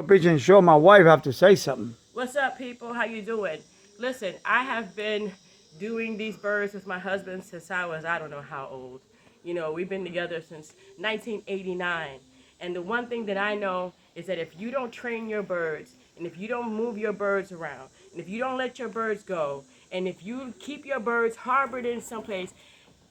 Pigeon Show. My wife have to say something. What's up, people? How you doing? Listen, I have been doing these birds with my husband since I don't know how old. You know, we've been together since 1989. And the one thing that I know is that if you don't train your birds, and if you don't move your birds around, and if you don't let your birds go, and if you keep your birds harbored in someplace,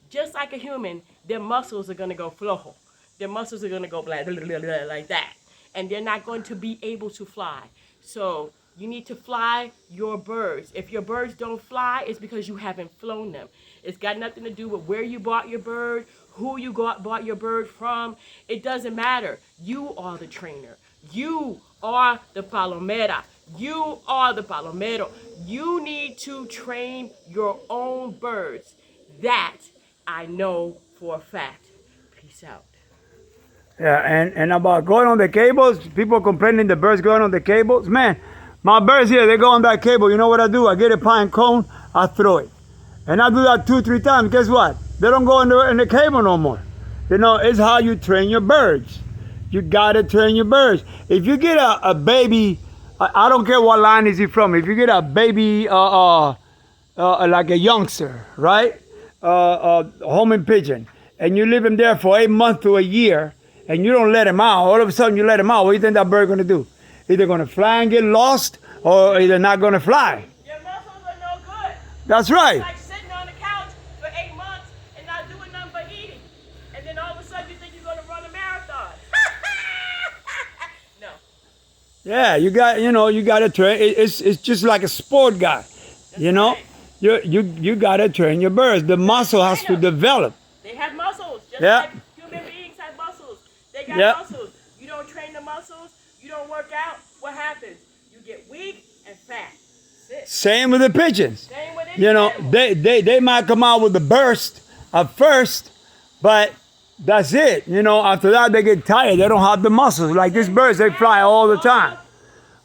just like a human, their muscles are going to go flojo. Their muscles are going to go blah, blah, blah, blah, like that. And they're not going to be able to fly. So you need to fly your birds. If your birds don't fly, it's because you haven't flown them. It's got nothing to do with where you bought your bird, who you bought your bird from. It doesn't matter. You are the trainer. You are the palomera. You are the palomero. You need to train your own birds. That I know for a fact. Peace out. Yeah, and about going on the cables, people complaining the birds going on the cables. Man, my birds here, they go on that cable. You know what I do? I get a pine cone, I throw it. And I do that 2-3 times. Guess what? They don't go in the cable no more. You know, it's how you train your birds. You gotta train your birds. If you get a baby, I don't care what line is he from. If you get a baby, like a youngster, right? Homing pigeon, and you leave him there for 8 months to a year, and you don't let him out, all of a sudden you let him out, what do you think that bird going to do? Either going to fly and get lost, or either not going to fly. Your muscles are no good. That's right. It's like sitting on the couch for 8 months and not doing nothing but eating. And then all of a sudden you think you're going to run a marathon. No. Yeah, you got to train. It's just like a sport guy. That's you know, right. you got to train your birds. The muscle has to develop. They have muscles, just Yeah. like human beings have muscles. They got Yeah. muscles. You don't train the muscles, you don't work out, what happens? You get weak and fat. That's it. Same with the pigeons. Same with any You know, animal. they might come out with a burst at first, but that's it. You know, after that they get tired. They don't have the muscles. Like these birds, they fly all the time.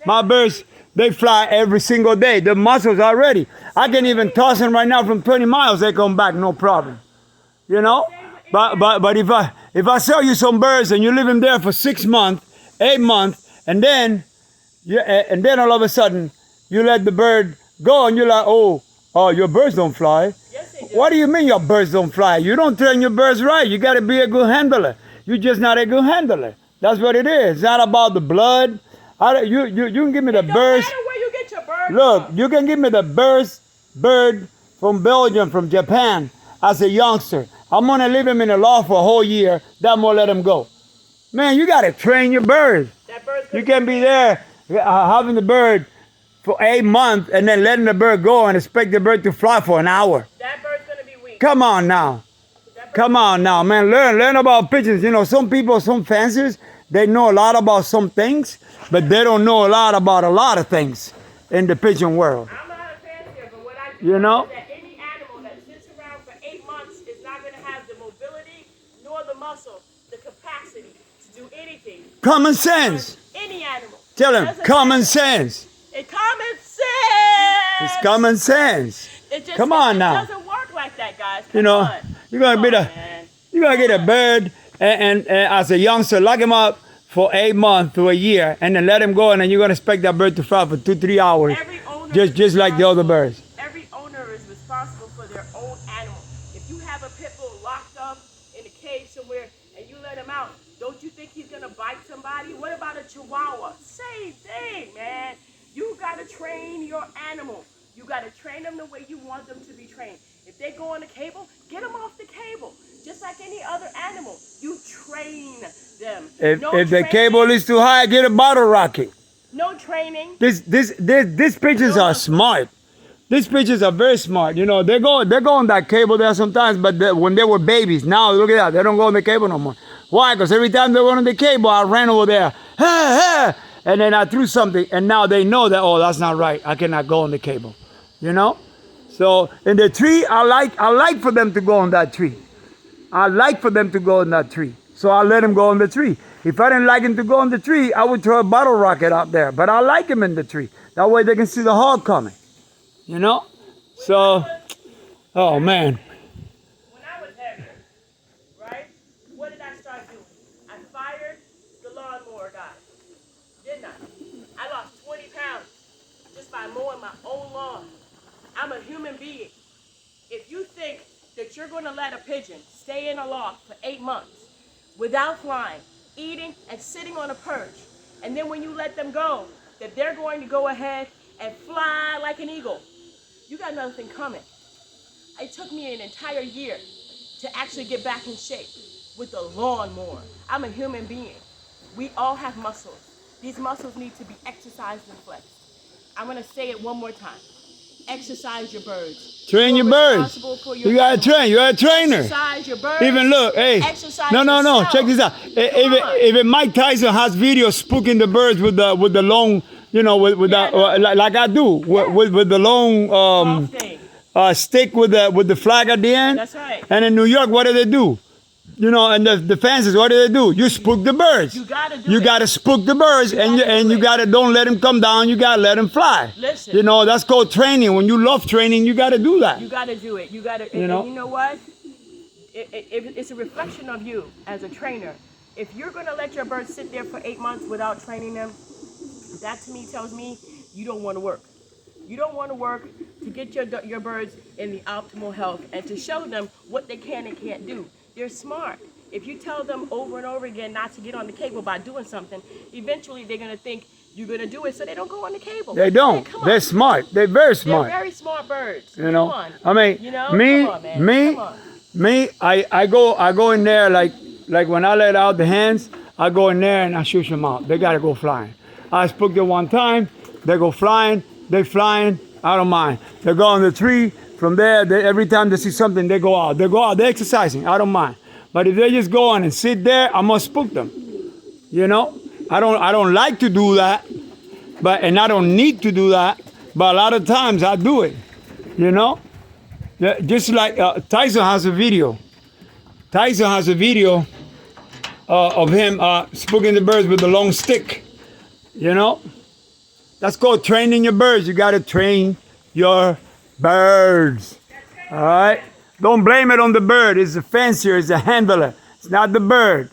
My birds, they fly every single day. The muscles are ready. I can even toss them right now from 20 miles. They come back, no problem. You know, but if I sell you some birds and you leave them there for 6 months, 8 months, and then all of a sudden you let the bird go and you're like, oh, your birds don't fly. Yes, they do. What do you mean your birds don't fly? You don't train your birds right. You got to be a good handler. You're just not a good handler. That's what it is. It's not about the blood. You can give me the It don't birds. matter where you get your bird Look, from. you can give me the bird from Belgium, from Japan, as a youngster. I'm gonna leave him in the loft for a whole year. Then I'm gonna let him go. Man, you gotta train your bird. That bird's You gonna can't be there having the bird for 8 months and then letting the bird go and expect the bird to fly for an hour. That bird's gonna be weak. Come on now. That bird- Come on now, man. Learn about pigeons. You know, some people, some fanciers, they know a lot about some things, but they don't know a lot about a lot of things in the pigeon world. I'm not a fancier, but what I do You know? is that any animal that sits around for 8 months is not going to have the mobility nor the muscle, the capacity to do anything. Common sense. Any animal. Tell him, Doesn't common matter. sense. It's common sense. It's common sense. It just, Come on it now. doesn't work like that, guys. You Come know, on. you're gonna be Come the, on, man. you're gonna get a bird and as a youngster, lock him up for 8 months to a year, and then let him go, and then you're gonna expect that bird to fly for 2-3 hours, Every owner just is like the other birds. Every owner is responsible for their own animal. If you have a pit bull locked up in a cage somewhere and you let him out, don't you think he's gonna bite somebody? What about a chihuahua? Same thing, man. You gotta train your animal. You gotta train them the way you want them to be trained. If they go on the cable, get them off the cable. Just like any other animal, you train them. If No the training- cable is too high, get a bottle rocket. no training. These pigeons are smart. These pigeons are very smart. You know, they go on that cable there sometimes, but when they were babies, now look at that, they don't go on the cable no more. Why? Because every time they went on the cable, I ran over there, and then I threw something, and now they know that, oh, that's not right. I cannot go on the cable. You know? So in the tree, I like for them to go on that tree. I like for them to go on that tree. So I let them go on the tree. If I didn't like him to go on the tree, I would throw a bottle rocket out there. But I like him in the tree. That way they can see the hawk coming. You know? So, oh man. When I was heavier, right? What did I start doing? I fired the lawnmower guy, didn't I? my own lawn. I'm a human being. If you think that you're going to let a pigeon stay in a loft for 8 months without flying, eating, and sitting on a perch, and then when you let them go, that they're going to go ahead and fly like an eagle, you got nothing coming. It took me an entire year to actually get back in shape with the lawnmower. I'm a human being. We all have muscles. These muscles need to be exercised and flexed. I'm going to say it one more time. Exercise your birds. Train your birds. You got to train. You're a trainer. Exercise your birds. Even look, hey. Exercise No. yourself. Check this out. If Mike Tyson has videos spooking the birds with the long, like I do, with the long stick with the flag at the end. That's right. And in New York, what do they do? And the fences, what do? You spook the birds. You gotta do You it. gotta spook the birds, and you gotta don't let them come down. You gotta let them fly. Listen. That's called training. When you love training, you gotta do that. You gotta do it. You gotta. And you know what? It's a reflection of you as a trainer. If you're gonna let your birds sit there for 8 months without training them, that to me tells me you don't want to work. You don't want to work to get your birds in the optimal health and to show them what they can and can't do. They're smart. If you tell them over and over again not to get on the cable by doing something, eventually they're going to think you're going to do it, so they don't go on the cable. They don't. Hey, They're smart. They're very smart. They're very smart birds. Come on. I mean, me, I go in there like when I let out the hens, I go in there and I shoot them out. They got to go flying. I spook them one time. They go flying. They flying. I don't mind. They go on the tree. From there, every time they see something, they go out. They're exercising. I don't mind. But if they just go on and sit there, I must spook them. I don't like to do that, and I don't need to do that. But a lot of times I do it. Just like Tyson has a video. Tyson has a video of him spooking the birds with the long stick. That's called training your birds. You got to train your birds. All right? Don't blame it on the bird. It's the fancier, it's the handler. It's not the bird.